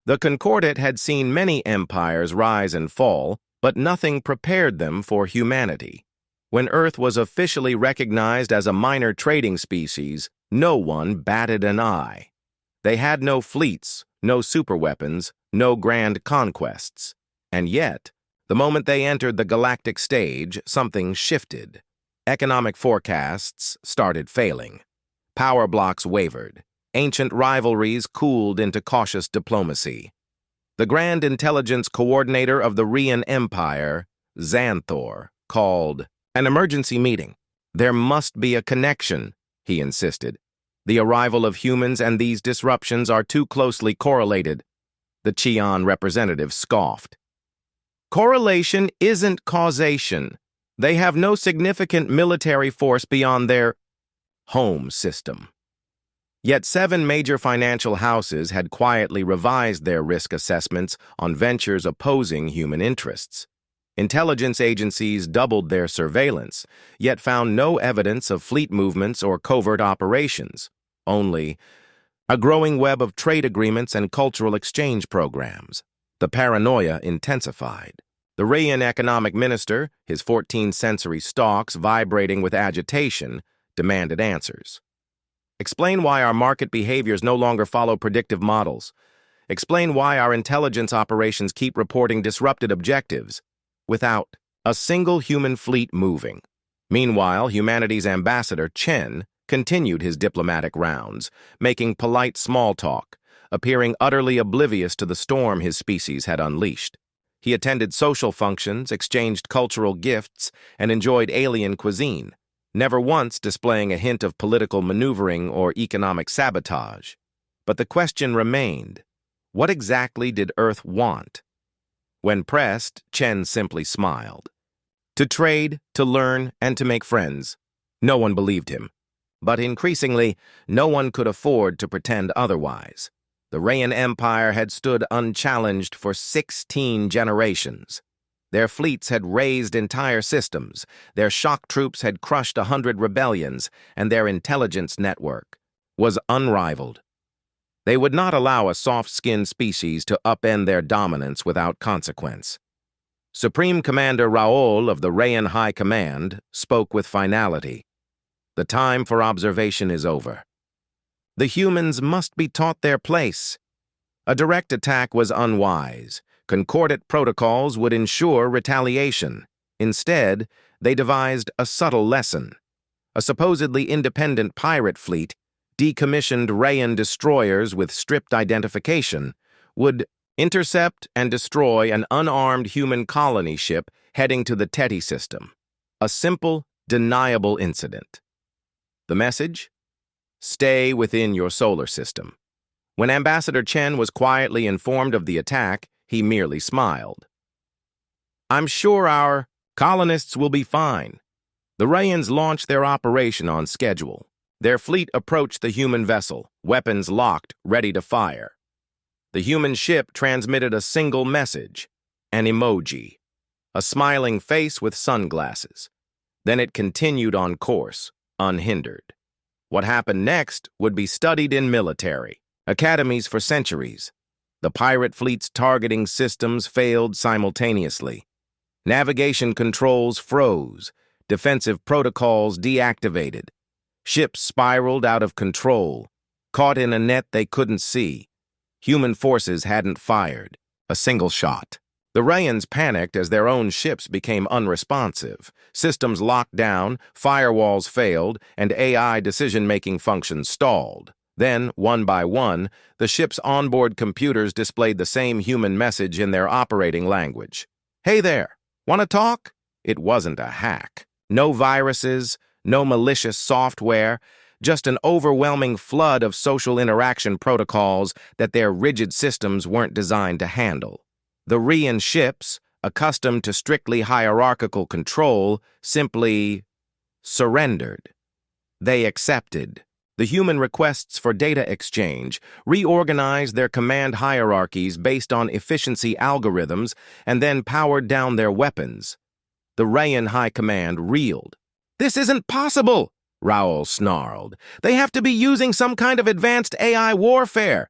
The Concordat had seen many empires rise and fall, but nothing prepared them for humanity. When Earth was officially recognized as a minor trading species, no one batted an eye. They had no fleets, no superweapons, no grand conquests. And yet, the moment they entered the galactic stage, something shifted. Economic forecasts started failing. Power blocks wavered. Ancient rivalries cooled into cautious diplomacy. The Grand Intelligence Coordinator of the Rian Empire, Xanthor, called an emergency meeting. There must be a connection, he insisted. The arrival of humans and these disruptions are too closely correlated. The Qian representative scoffed. Correlation isn't causation. They have no significant military force beyond their home system. Yet 7 major financial houses had quietly revised their risk assessments on ventures opposing human interests. Intelligence agencies doubled their surveillance, yet found no evidence of fleet movements or covert operations, only a growing web of trade agreements and cultural exchange programs. The paranoia intensified. The Rian economic minister, his 14-sensory stalks vibrating with agitation, demanded answers. Explain why our market behaviors no longer follow predictive models. Explain why our intelligence operations keep reporting disrupted objectives without a single human fleet moving. Meanwhile, humanity's ambassador, Chen, continued his diplomatic rounds, making polite small talk, appearing utterly oblivious to the storm his species had unleashed. He attended social functions, exchanged cultural gifts, and enjoyed alien cuisine, never once displaying a hint of political maneuvering or economic sabotage. But the question remained, what exactly did Earth want? When pressed, Chen simply smiled. To trade, to learn, and to make friends. No one believed him. But increasingly, no one could afford to pretend otherwise. The Rian Empire had stood unchallenged for 16 generations. Their fleets had razed entire systems, their shock troops had crushed 100 rebellions, and their intelligence network was unrivaled. They would not allow a soft-skinned species to upend their dominance without consequence. Supreme Commander Raoul of the Rian High Command spoke with finality. The time for observation is over. The humans must be taught their place. A direct attack was unwise. Concordat protocols would ensure retaliation. Instead, they devised a subtle lesson. A supposedly independent pirate fleet, decommissioned Rian destroyers with stripped identification, would intercept and destroy an unarmed human colony ship heading to the Teti system. A simple, deniable incident. The message? Stay within your solar system. When Ambassador Chen was quietly informed of the attack, he merely smiled. I'm sure our colonists will be fine. The Rians launched their operation on schedule. Their fleet approached the human vessel, weapons locked, ready to fire. The human ship transmitted a single message, an emoji, a smiling face with sunglasses. Then it continued on course, unhindered. What happened next would be studied in military academies for centuries. The pirate fleet's targeting systems failed simultaneously. Navigation controls froze, defensive protocols deactivated. Ships spiraled out of control, caught in a net they couldn't see. Human forces hadn't fired a single shot. The Rians panicked as their own ships became unresponsive. Systems locked down, firewalls failed, and AI decision-making functions stalled. Then, one by one, the ship's onboard computers displayed the same human message in their operating language. Hey there, want to talk? It wasn't a hack. No viruses, no malicious software, just an overwhelming flood of social interaction protocols that their rigid systems weren't designed to handle. The Rian ships, accustomed to strictly hierarchical control, simply surrendered. They accepted the human requests for data exchange, reorganized their command hierarchies based on efficiency algorithms, and then powered down their weapons. The Rian High Command reeled. "This isn't possible," Raoul snarled. "They have to be using some kind of advanced AI warfare."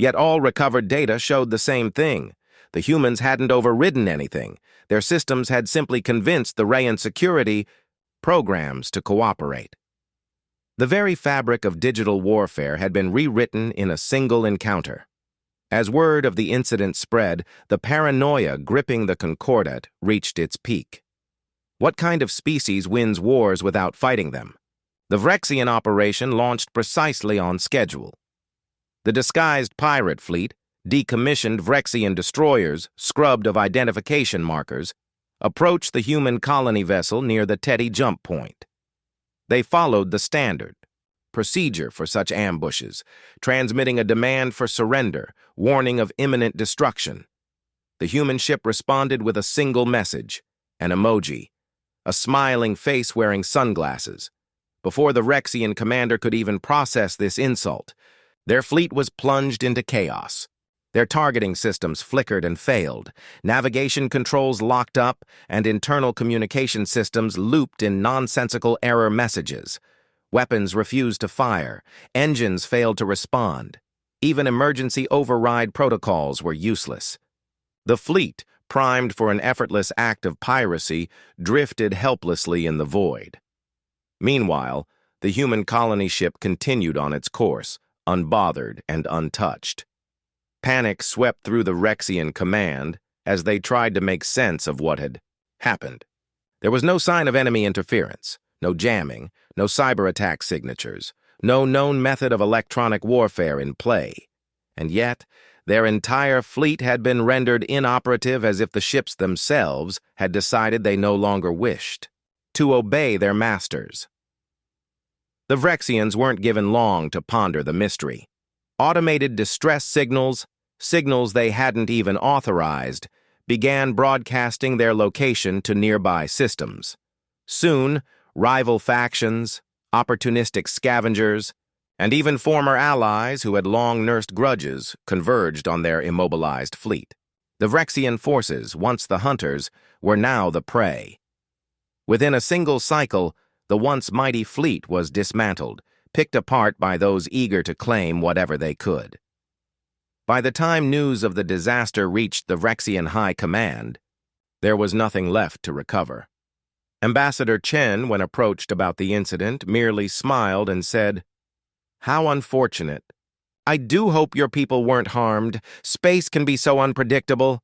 Yet all recovered data showed the same thing. The humans hadn't overridden anything. Their systems had simply convinced the Rayan security programs to cooperate. The very fabric of digital warfare had been rewritten in a single encounter. As word of the incident spread, the paranoia gripping the Concordat reached its peak. What kind of species wins wars without fighting them? The Vrexian operation launched precisely on schedule. The disguised pirate fleet, decommissioned Vrexian destroyers scrubbed of identification markers, approached the human colony vessel near the Teddy jump point. They followed the standard procedure for such ambushes, transmitting a demand for surrender, warning of imminent destruction. The human ship responded with a single message, an emoji, a smiling face wearing sunglasses. Before the Vrexian commander could even process this insult, their fleet was plunged into chaos. Their targeting systems flickered and failed, navigation controls locked up, and internal communication systems looped in nonsensical error messages. Weapons refused to fire, engines failed to respond. Even emergency override protocols were useless. The fleet, primed for an effortless act of piracy, drifted helplessly in the void. Meanwhile, the human colony ship continued on its course, unbothered and untouched. Panic swept through the Vrexian command as they tried to make sense of what had happened. There was no sign of enemy interference, no jamming, no cyber attack signatures, no known method of electronic warfare in play. And yet, their entire fleet had been rendered inoperative as if the ships themselves had decided they no longer wished to obey their masters. The Vrexians weren't given long to ponder the mystery. Automated distress signals, signals they hadn't even authorized, began broadcasting their location to nearby systems. Soon, rival factions, opportunistic scavengers, and even former allies who had long nursed grudges converged on their immobilized fleet. The Vrexian forces, once the hunters, were now the prey. Within a single cycle, the once mighty fleet was dismantled, picked apart by those eager to claim whatever they could. By the time news of the disaster reached the Vrexian High Command, there was nothing left to recover. Ambassador Chen, when approached about the incident, merely smiled and said, "How unfortunate. I do hope your people weren't harmed. Space can be so unpredictable."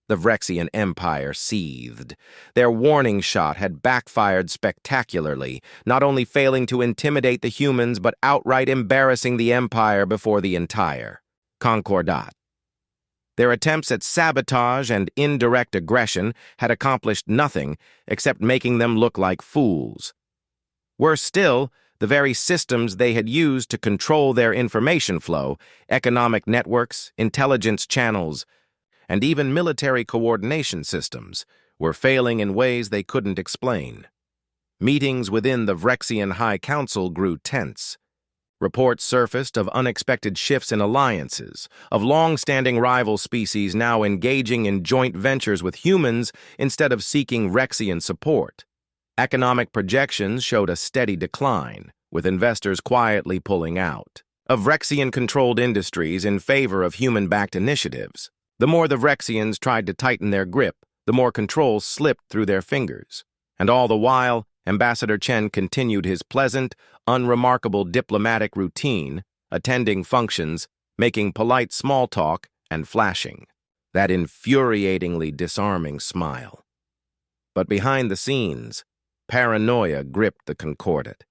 The Vrexian Empire seethed. Their warning shot had backfired spectacularly, not only failing to intimidate the humans but outright embarrassing the Empire before the entire Concordat. Their attempts at sabotage and indirect aggression had accomplished nothing except making them look like fools. Worse still, the very systems they had used to control their information flow, economic networks, intelligence channels, and even military coordination systems, were failing in ways they couldn't explain. Meetings within the Vrexian High Council grew tense. Reports surfaced of unexpected shifts in alliances, of long-standing rival species now engaging in joint ventures with humans instead of seeking Vrexian support. Economic projections showed a steady decline, with investors quietly pulling out of Vrexian-controlled industries in favor of human-backed initiatives. The more the Vrexians tried to tighten their grip, the more control slipped through their fingers. And all the while, Ambassador Chen continued his pleasant, unremarkable diplomatic routine, attending functions, making polite small talk, and flashing that infuriatingly disarming smile. But behind the scenes, paranoia gripped the Concordat.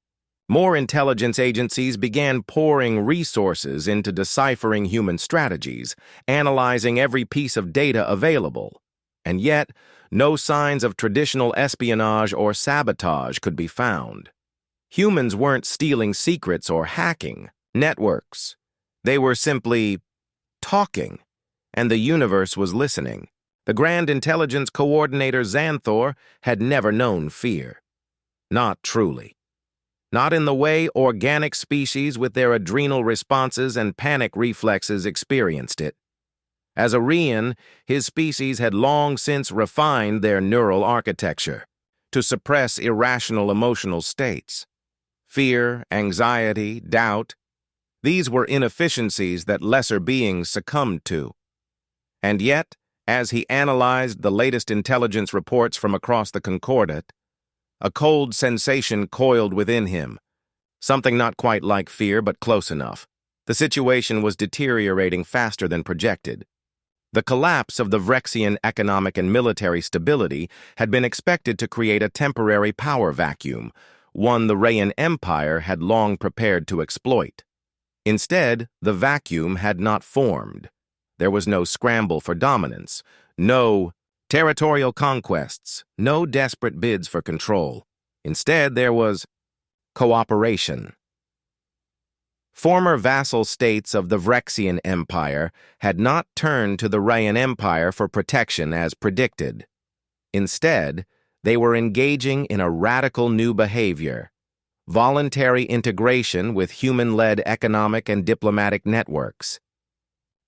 More intelligence agencies began pouring resources into deciphering human strategies, analyzing every piece of data available. And yet, no signs of traditional espionage or sabotage could be found. Humans weren't stealing secrets or hacking networks. They were simply talking, and the universe was listening. The Grand Intelligence Coordinator Xanthor had never known fear. Not truly. Not in the way organic species with their adrenal responses and panic reflexes experienced it. As a Rian, his species had long since refined their neural architecture to suppress irrational emotional states. Fear, anxiety, doubt, These were inefficiencies that lesser beings succumbed to. And yet, as he analyzed the latest intelligence reports from across the Concordat, a cold sensation coiled within him. Something not quite like fear, but close enough. The situation was deteriorating faster than projected. The collapse of the Vrexian economic and military stability had been expected to create a temporary power vacuum, one the Rayan Empire had long prepared to exploit. Instead, the vacuum had not formed. There was no scramble for dominance, no territorial conquests, no desperate bids for control. Instead, there was cooperation. Former vassal states of the Vrexian Empire had not turned to the Rayan Empire for protection as predicted. Instead, they were engaging in a radical new behavior, voluntary integration with human-led economic and diplomatic networks.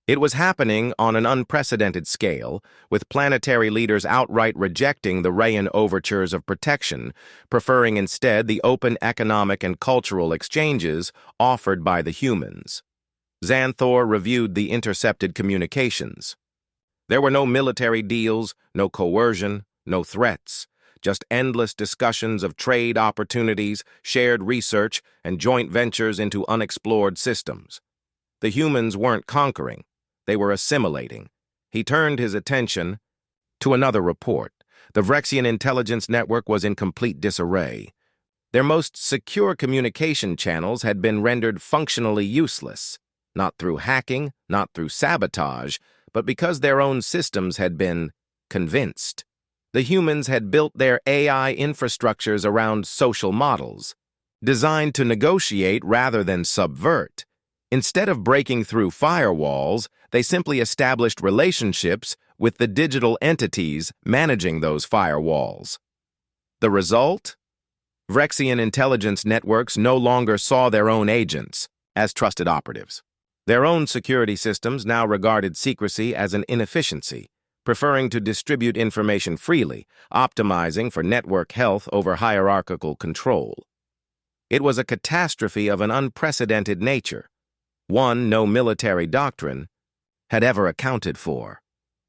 It was happening on an unprecedented scale, with planetary leaders outright rejecting the Rayan overtures of protection, preferring instead the open economic and cultural exchanges offered by the humans. Xanthor reviewed the intercepted communications. There were no military deals, no coercion, no threats, just endless discussions of trade opportunities, shared research, and joint ventures into unexplored systems. The humans weren't conquering. They were assimilating. He turned his attention to another report. The Vrexian intelligence network was in complete disarray. Their most secure communication channels had been rendered functionally useless, not through hacking, not through sabotage, but because their own systems had been convinced. The humans had built their AI infrastructures around social models, designed to negotiate rather than subvert. Instead of breaking through firewalls, they simply established relationships with the digital entities managing those firewalls. The result? Vrexian intelligence networks no longer saw their own agents as trusted operatives. Their own security systems now regarded secrecy as an inefficiency, preferring to distribute information freely, optimizing for network health over hierarchical control. It was a catastrophe of an unprecedented nature, one no military doctrine had ever accounted for.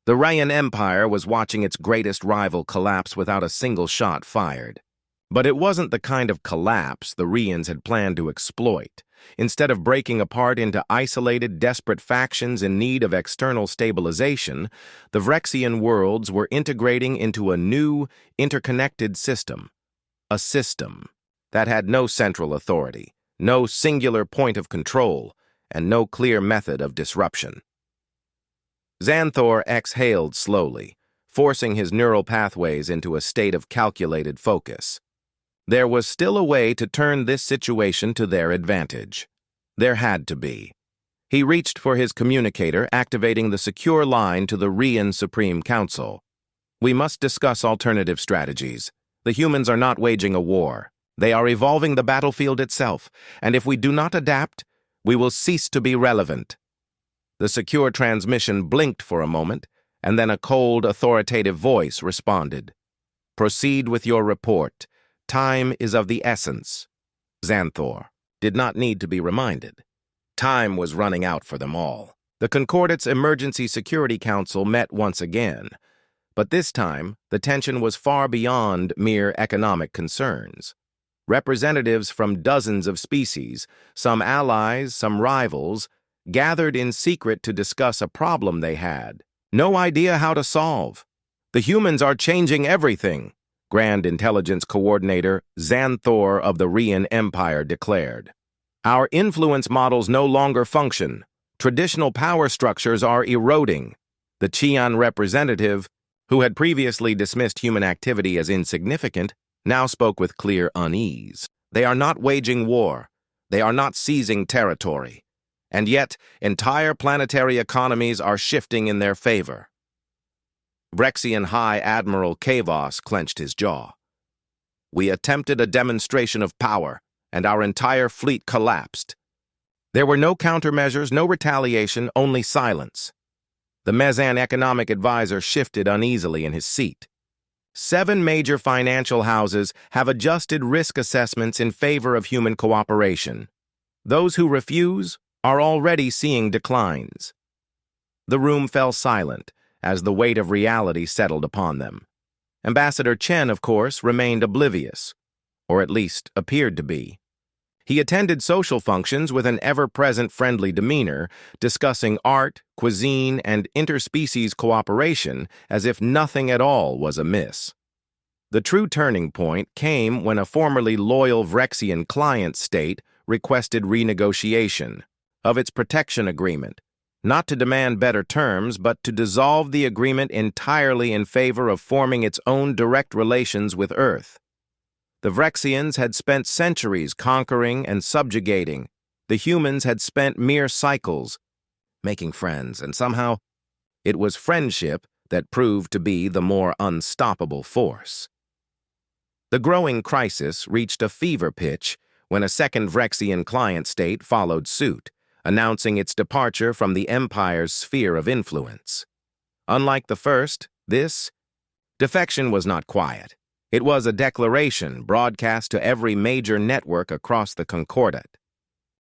The Rayan Empire was watching its greatest rival collapse without a single shot fired. But it wasn't the kind of collapse the Rayans had planned to exploit. Instead of breaking apart into isolated, desperate factions in need of external stabilization, the Vrexian worlds were integrating into a new, interconnected system. A system that had no central authority, no singular point of control, and no clear method of disruption. Xanthor exhaled slowly, forcing his neural pathways into a state of calculated focus. There was still a way to turn this situation to their advantage. There had to be. He reached for his communicator, activating the secure line to the Rayan Supreme Council. We must discuss alternative strategies. The humans are not waging a war. They are evolving the battlefield itself, and if we do not adapt, we will cease to be relevant. The secure transmission blinked for a moment, and then a cold, authoritative voice responded. Proceed with your report. Time is of the essence. Xanthor did not need to be reminded. Time was running out for them all. The Concordat's Emergency Security Council met once again, but this time the tension was far beyond mere economic concerns. Representatives from dozens of species, some allies, some rivals, gathered in secret to discuss a problem they had. No idea how to solve. The humans are changing everything, Grand Intelligence Coordinator Xanthor of the Rayan Empire declared. Our influence models no longer function. Traditional power structures are eroding. The Qian representative, who had previously dismissed human activity as insignificant, now spoke with clear unease. They are not waging war. They are not seizing territory. And yet, entire planetary economies are shifting in their favor. Vrexian High Admiral Kavos clenched his jaw. We attempted a demonstration of power, and our entire fleet collapsed. There were no countermeasures, no retaliation, only silence. The Mezan economic advisor shifted uneasily in his seat. 7 major financial houses have adjusted risk assessments in favor of human cooperation. Those who refuse are already seeing declines. The room fell silent as the weight of reality settled upon them. Ambassador Chen, of course, remained oblivious, or at least appeared to be. He attended social functions with an ever-present friendly demeanor, discussing art, cuisine, and interspecies cooperation as if nothing at all was amiss. The true turning point came when a formerly loyal Vrexian client state requested renegotiation of its protection agreement, not to demand better terms, but to dissolve the agreement entirely in favor of forming its own direct relations with Earth. The Vrexians had spent centuries conquering and subjugating. The humans had spent mere cycles making friends, and somehow it was friendship that proved to be the more unstoppable force. The growing crisis reached a fever pitch when a second Vrexian client state followed suit, announcing its departure from the Empire's sphere of influence. Unlike the first, this defection was not quiet. It was a declaration broadcast to every major network across the Concordat.